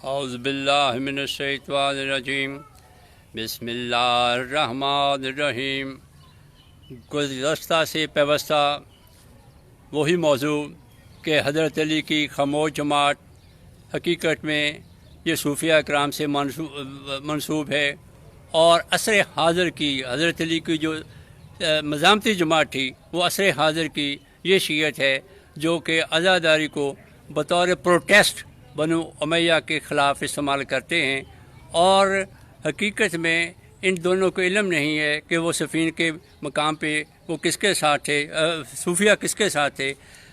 اعوذ باللہ من الشیطان الرجیم بسم اللہ الرحمن الرحیم۔ گزشتہ سے پیوستہ وہی موضوع کہ حضرت علی کی خاموش جماعت حقیقت میں یہ صوفیہ اکرام سے منسوب ہے، اور عصر حاضر کی حضرت علی کی جو مزامتی جماعت تھی وہ عصر حاضر کی یہ شیعت ہے جو کہ عزاداری کو بطور پروٹیسٹ بنو امیہ کے خلاف استعمال کرتے ہیں، اور حقیقت میں ان دونوں کو علم نہیں ہے کہ وہ سفین کے مقام پہ وہ کس کے ساتھ تھے، صوفیہ کس کے ساتھ تھے۔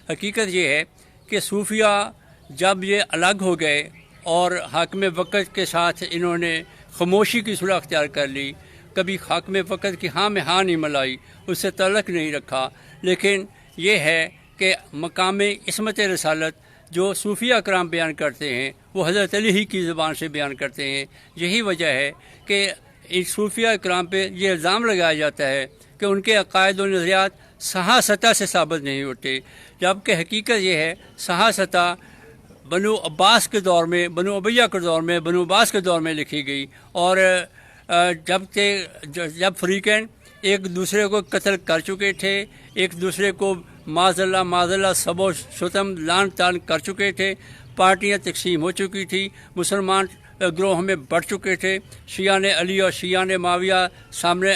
حقیقت یہ ہے کہ صوفیہ جب یہ الگ ہو گئے اور حاکم وقت کے ساتھ انہوں نے خاموشی کی صلح اختیار کر لی، کبھی حاکم وقت کی ہاں میں ہاں نہیں ملائی، اس سے تعلق نہیں رکھا، لیکن یہ ہے کہ مقام عصمت رسالت جو صوفیہ اکرام بیان کرتے ہیں وہ حضرت علی ہی کی زبان سے بیان کرتے ہیں۔ یہی وجہ ہے کہ ان صوفیہ اکرام پہ یہ الزام لگایا جاتا ہے کہ ان کے عقائد و نظریات صحاح سطح سے ثابت نہیں ہوتے، جبکہ حقیقت یہ ہے صحاح سطح بنو عباس کے دور میں، بنو امیہ کے دور میں، بنو عباس کے دور میں لکھی گئی، اور جب فریقین ایک دوسرے کو قتل کر چکے تھے، ایک دوسرے کو معاذ اللہ سب و شتم لان تان کر چکے تھے، پارٹیاں تقسیم ہو چکی تھی، مسلمان گروہ میں بڑھ چکے تھے، شیعہ علی اور شیعہ معاویہ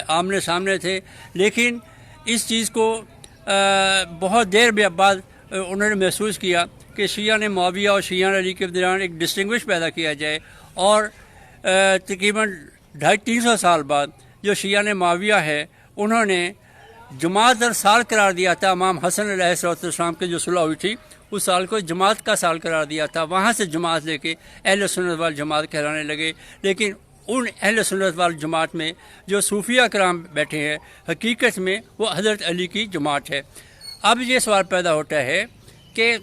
آمنے سامنے تھے، لیکن اس چیز کو بہت دیر بعد انہوں نے محسوس کیا کہ شیعہ معاویہ اور شیعہ علی کے درمیان ایک ڈسٹنگوش پیدا کیا جائے، اور تقریباً 250-300 سال بعد جو شیعہ معاویہ ہے انہوں نے جماعت سال قرار دیا تھا۔ امام حسن علیہ السلام کی جو صلح ہوئی تھی اس سال کو جماعت کا سال قرار دیا تھا، وہاں سے جماعت لے کے اہل سنت والجماعت کہلانے لگے، لیکن ان اہل سنت والجماعت میں جو صوفیہ کرام بیٹھے ہیں حقیقت میں وہ حضرت علی کی جماعت ہے۔ اب یہ سوال پیدا ہوتا ہے کہ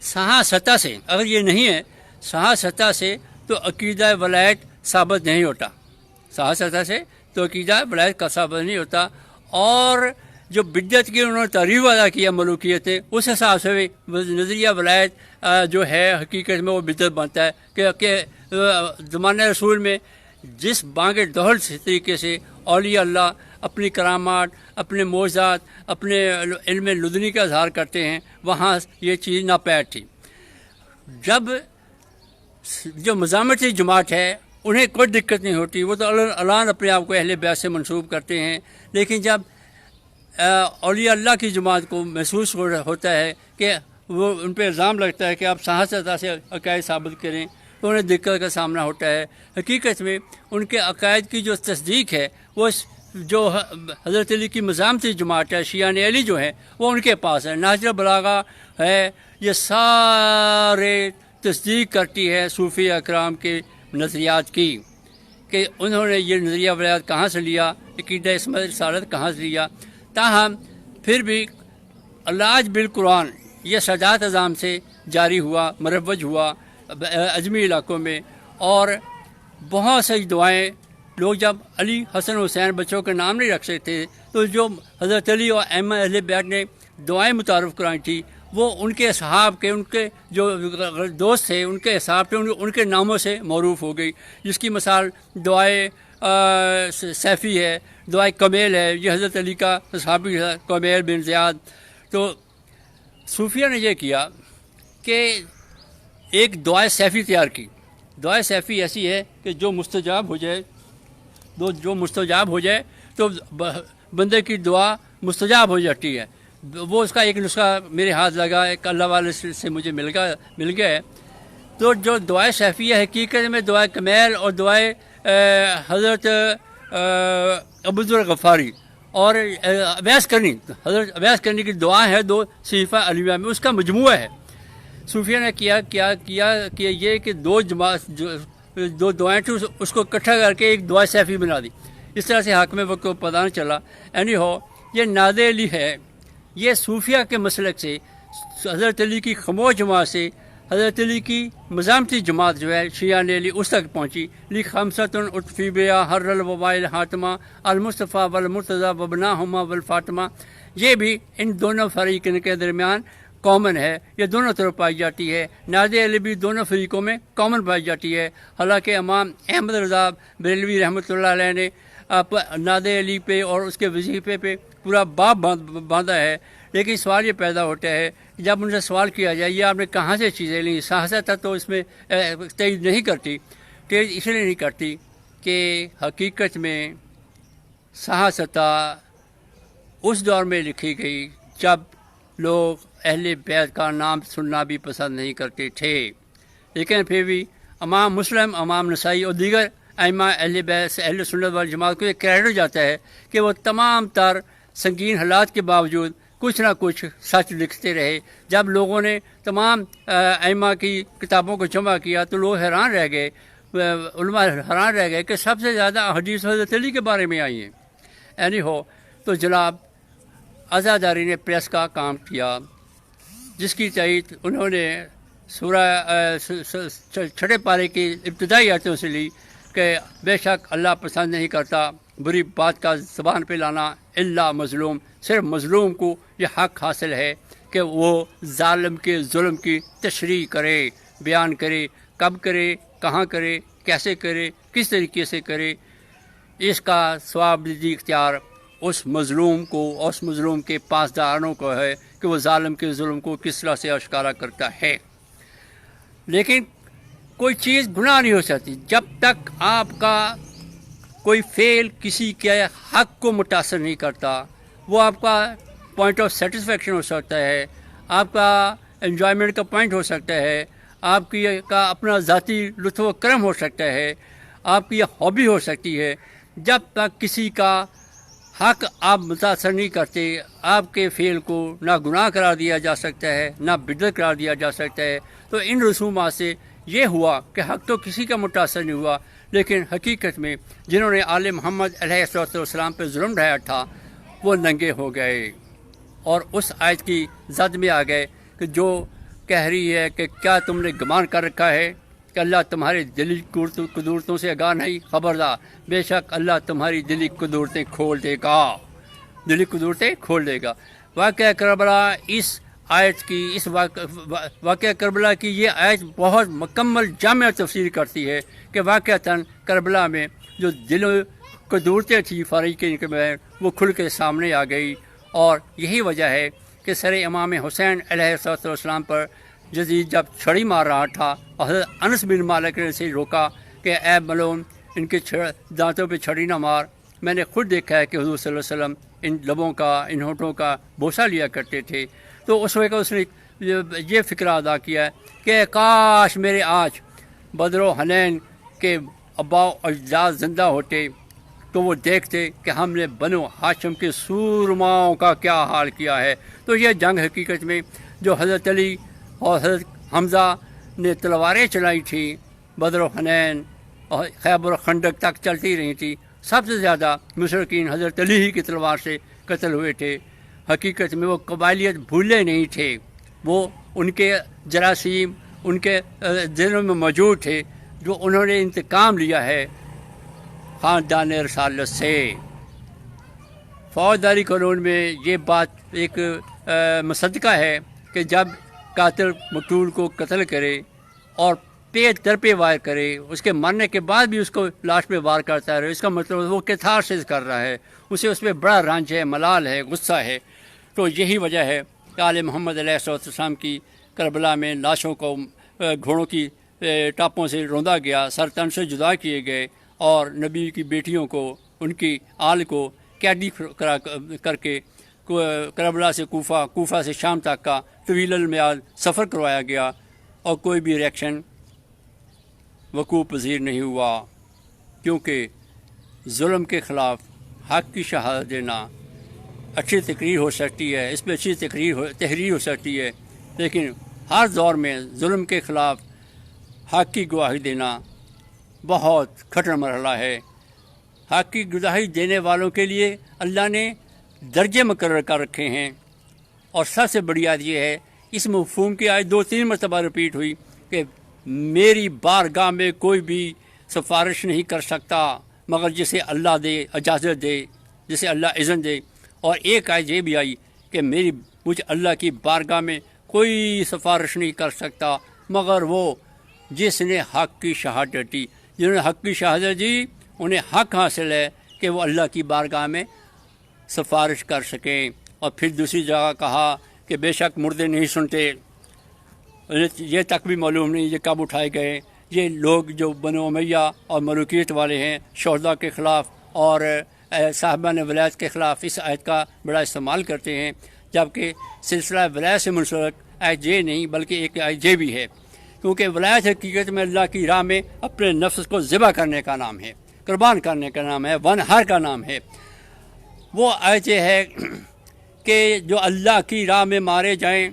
صحاح سطح سے اگر یہ نہیں ہے، صحاح سطح سے تو عقیدہ ولایت ثابت نہیں ہوتا، صحاح سطح سے تو عقیدہ ولایت کا ثابت نہیں ہوتا، اور جو بدعت کی انہوں نے تعریف ادا کیا ملوکیت، اس حساب سے بھی نظریہ ولایت جو ہے حقیقت میں وہ بدعت بنتا ہے کہ زمانہ رسول میں جس بانگ دہل طریقے سے اولیاء اللہ اپنی کرامات، اپنے معجزات، اپنے علم لدنی کا اظہار کرتے ہیں، وہاں یہ چیز ناپید تھی۔ جب جو مزامتی جماعت ہے انہیں کوئی دقت نہیں ہوتی، وہ تو اعلان اپنے آپ کو اہل بیت سے منسوب کرتے ہیں، لیکن جب اولیاء اللہ کی جماعت کو محسوس ہوتا ہے کہ وہ ان پہ الزام لگتا ہے کہ آپ صحاح سطح سے عقائد ثابت کریں، تو انہیں دقت کا سامنا ہوتا ہے۔ حقیقت میں ان کے عقائد کی جو تصدیق ہے وہ جو حضرت علی کی مزامتی جماعت ہے، شیعہ علی جو ہیں وہ ان کے پاس ہے، نہج البلاغہ ہے، یہ سارے تصدیق کرتی ہے صوفیہ اکرام کے نظریات کی کہ انہوں نے یہ نظریہ ولایت کہاں سے لیا، عقیدہ عصمت رسالت کہاں سے لیا۔ تاہم پھر بھی علاج بالقرآن یہ سادات اعظام سے جاری ہوا، مروج ہوا اجمی علاقوں میں، اور بہت سی دعائیں لوگ جب علی حسن حسین بچوں کے نام نہیں رکھ سکتے تو جو حضرت علی اور ائمہ اہل بیت نے دعائیں متعارف کرائی تھی وہ ان کے اصحاب کے، ان کے جو دوست تھے ان کے اصحاب تھے ان کے ناموں سے معروف ہو گئی، جس کی مثال دعائے سیفی ہے، دعائے کمیل ہے، یہ حضرت علی کا صحابی ہے کمیل بن زیاد۔ تو صوفیہ نے یہ کیا کہ ایک دعائے سیفی تیار کی۔ دعائے سیفی ایسی ہے کہ جو مستجاب ہو جائے تو بندے کی دعا مستجاب ہو جاتی ہے۔ وہ اس کا ایک نسخہ میرے ہاتھ لگا، ایک اللہ والے سے مجھے مل گیا ہے۔ تو جو دعائے سیفی ہے حقیقت میں دعائے کمیل اور دعائے حضرت عبدالغفاری اور اویس کرنی، حضرت اویس کرنی کی دعا ہے، دو صحیفہ علیہ میں اس کا مجموعہ ہے۔ صوفیہ نے کیا کہ یہ کہ دو دعائیں تھیں اس کو اکٹھا کر کے ایک دعائے سیفی بنا دی، اس طرح سے حاکم وقت کو پتہ نہ چلا۔ اینی ہو یہ ناد علی ہے، یہ صوفیہ کے مسلک سے حضرت علی کی خاموش جماعت سے حضرت علی کی مزامتی جماعت جو ہے شیعہ علی اس تک پہنچی۔ لی خمسۃ اطفی بیا حر الوبائل حاتمہ المصطفیٰ والمرتضیٰ وبناہما والفاطمہ، یہ بھی ان دونوں فریقین کے درمیان کامن ہے، یہ دونوں طرف پائی جاتی ہے۔ ناد علی بھی دونوں فریقوں میں کامن پائی جاتی ہے۔ حالانکہ امام احمد رضا بریلوی رحمۃ اللہ علیہ نے ناد علی پہ اور اس کے وظیفے پہ پورا باب باندھا ہے، لیکن سوال یہ پیدا ہوتا ہے جب ان سے سوال کیا جائے یہ آپ نے کہاں سے چیزیں لیں، صحافتہ تو اس میں تائید نہیں کرتی، تائید اس لیے نہیں کرتی کہ حقیقت میں صحافتہ اس دور میں لکھی گئی جب لوگ اہل بیت کا نام سننا بھی پسند نہیں کرتے تھے، لیکن پھر بھی امام مسلم، امام نسائی اور دیگر ائمہ اہل بیت، اہل سنت والجماعت کو یہ کریڈٹ جاتا ہے کہ وہ تمام تر سنگین حالات کے باوجود کچھ نہ کچھ سچ لکھتے رہے۔ جب لوگوں نے تمام ائمہ کی کتابوں کو جمع کیا تو لوگ حیران رہ گئے، علماء حیران رہ گئے کہ سب سے زیادہ حدیث حضرت علی کے بارے میں آئی ہیں۔ اینی ہو تو جناب عزاداری نے پریس کا کام کیا، جس کی تائید انہوں نے سورہ چھٹے پارے کی ابتدائی آیتوں سے لی کہ بے شک اللہ پسند نہیں کرتا بری بات کا زبان پہ لانا الا مظلوم، صرف مظلوم کو یہ حق حاصل ہے کہ وہ ظالم کے ظلم کی تشریح کرے، بیان کرے، کب کرے، کہاں کرے، کیسے کرے، کس طریقے سے کرے۔ اس کا ثواب اختیار اس مظلوم کو، اس مظلوم کے پاسدارانوں کو ہے کہ وہ ظالم کے ظلم کو کس طرح سے اشکارا کرتا ہے۔ لیکن کوئی چیز گناہ نہیں ہو سکتی جب تک آپ کا کوئی فعل کسی کے حق کو متاثر نہیں کرتا۔ وہ آپ کا پوائنٹ آف سیٹسفیکشن ہو سکتا ہے، آپ کا انجوائمنٹ کا پوائنٹ ہو سکتا ہے، آپ کا اپنا ذاتی لطف و کرم ہو سکتا ہے، آپ کی ہابی ہو سکتی ہے۔ جب تک کسی کا حق آپ متاثر نہیں کرتے، آپ کے فعل کو نہ گناہ قرار دیا جا سکتا ہے، نہ بدعت قرار دیا جا سکتا ہے۔ تو ان رسومات سے یہ ہوا کہ حق تو کسی کا متاثر نہیں ہوا، لیکن حقیقت میں جنہوں نے آل محمد علیہ السلام پہ ظلم ڈھایا تھا وہ ننگے ہو گئے اور اس آیت کی زد میں آ گئے کہ جو کہہ رہی ہے کہ کیا تم نے گمان کر رکھا ہے کہ اللہ تمہاری دلی قدورتوں سے آگاہ نہیں، خبردار بے شک اللہ تمہاری دلی قدورتیں کھول دے گا، دلی قدورتیں کھول دے گا۔ واقعہ کربلا اس آیت کی، اس واقعہ کربلا کی یہ آیت بہت مکمل جامع تفسیر کرتی ہے کہ واقعتاً کربلا میں جو دل قدورتیں تھیں فریقین کے میں وہ کھل کے سامنے آ گئی، اور یہی وجہ ہے کہ سر امام حسین علیہ السلام پر یزید جب چھڑی مار رہا تھا، حضرت انس بن مالک نے اسے روکا کہ اے ملعون ان کے دانتوں پہ چھڑی نہ مار، میں نے خود دیکھا ہے کہ حضور صلی اللہ علیہ وسلم ان لبوں کا، ان ہونٹوں کا بوسہ لیا کرتے تھے۔ تو اس وقت اس نے یہ فکرہ ادا کیا ہے کہ کاش میرے آج بدر و حنین کے ابا و اجداد زندہ ہوتے تو وہ دیکھتے کہ ہم نے بنو ہاشم کے سورماؤں کا کیا حال کیا ہے۔ تو یہ جنگ حقیقت میں جو حضرت علی اور حضرت حمزہ نے تلواریں چلائی تھیں بدر و حنین اور خیبر و خندق تک چلتی رہی تھی، سب سے زیادہ مشرکین حضرت علی ہی کی تلوار سے قتل ہوئے تھے۔ حقیقت میں وہ قبائلیت بھولے نہیں تھے، وہ ان کے جراثیم ان کے دلوں میں موجود تھے، جو انہوں نے انتقام لیا ہے خاندان رسالت سے۔ فوجداری قانون میں یہ بات ایک مصدقہ ہے کہ جب قاتل مقتول کو قتل کرے اور پیٹ در پہ وار کرے، اس کے مرنے کے بعد بھی اس کو لاش پہ وار کرتا رہے، اس کا مطلب وہ کیتھارسس کر رہا ہے، اسے اس پہ بڑا رنج ہے، ملال ہے، غصہ ہے۔ تو یہی وجہ ہے کہ آل محمد علیہ السلام کی کربلا میں لاشوں کو گھوڑوں کی ٹاپوں سے روندا گیا، سر تن سے جدا کیے گئے، اور نبی کی بیٹیوں کو، ان کی آل کو قیدی کر کے کربلا سے کوفہ، کوفہ سے شام تک کا طویل المیعاد سفر کروایا گیا، اور کوئی بھی ریئیکشن وقوع پذیر نہیں ہوا، کیونکہ ظلم کے خلاف حق کی شہادت دینا اچھی تقریر ہو سکتی ہے، اس پہ اچھی تحریر ہو سکتی ہے، لیکن ہر دور میں ظلم کے خلاف حق کی گواہی دینا بہت کٹھن مرحلہ ہے۔ حق کی گواہی دینے والوں کے لیے اللہ نے درجے مقرر کر رکھے ہیں، اور سب سے بڑی بات یہ ہے، اس مفہوم کی آج 2-3 مرتبہ رپیٹ ہوئی کہ میری بارگاہ میں کوئی بھی سفارش نہیں کر سکتا مگر جسے اللہ دے، اجازت دے، جسے اللہ اذن دے۔ اور ایک آیت یہ بھی آئی کہ مجھے اللہ کی بارگاہ میں کوئی سفارش نہیں کر سکتا مگر وہ جس نے حق کی شہادت دی. جنہوں نے حق کی شہادت دی انہیں حق حاصل ہے کہ وہ اللہ کی بارگاہ میں سفارش کر سکیں. اور پھر دوسری جگہ کہا کہ بے شک مردے نہیں سنتے، یہ تک بھی معلوم نہیں یہ کب اٹھائے گئے. یہ لوگ جو بنو امیہ اور ملوکیت والے ہیں شہداء کے خلاف اور صاحبان ولایت کے خلاف اس آیت کا بڑا استعمال کرتے ہیں، جبکہ سلسلہ ولایت سے منسلک آیت یہ نہیں بلکہ ایک آیت یہ بھی ہے، کیونکہ ولایت حقیقت میں اللہ کی راہ میں اپنے نفس کو ذبح کرنے کا نام ہے، قربان کرنے کا نام ہے، ونہر کا نام ہے. وہ آیت یہ ہے کہ جو اللہ کی راہ میں مارے جائیں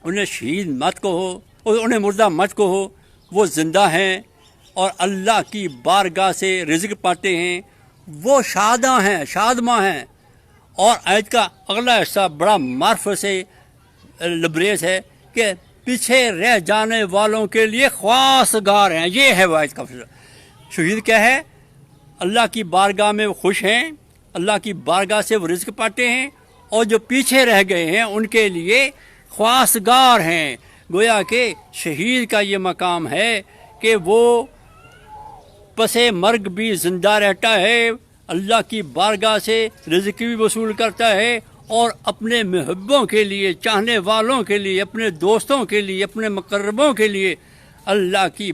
انہیں شہید مت کہو، انہیں مردہ مت کہو، وہ زندہ ہیں اور اللہ کی بارگاہ سے رزق پاتے ہیں، وہ شاداں ہیں، شادماں ہیں. اور آیت کا اگلا حصہ بڑا معرفت سے لبریز ہے کہ پیچھے رہ جانے والوں کے لیے خواستگار ہیں. یہ ہے وہ آیت کا فضل. شہید کیا ہے؟ اللہ کی بارگاہ میں وہ خوش ہیں، اللہ کی بارگاہ سے وہ رزق پاتے ہیں، اور جو پیچھے رہ گئے ہیں ان کے لیے خواستگار ہیں. گویا کہ شہید کا یہ مقام ہے کہ وہ پس مرگ بھی زندہ رہتا ہے، اللہ کی بارگاہ سے رزق بھی وصول کرتا ہے، اور اپنے محبوں کے لیے، چاہنے والوں کے لیے، اپنے دوستوں کے لیے، اپنے مقربوں کے لیے اللہ کی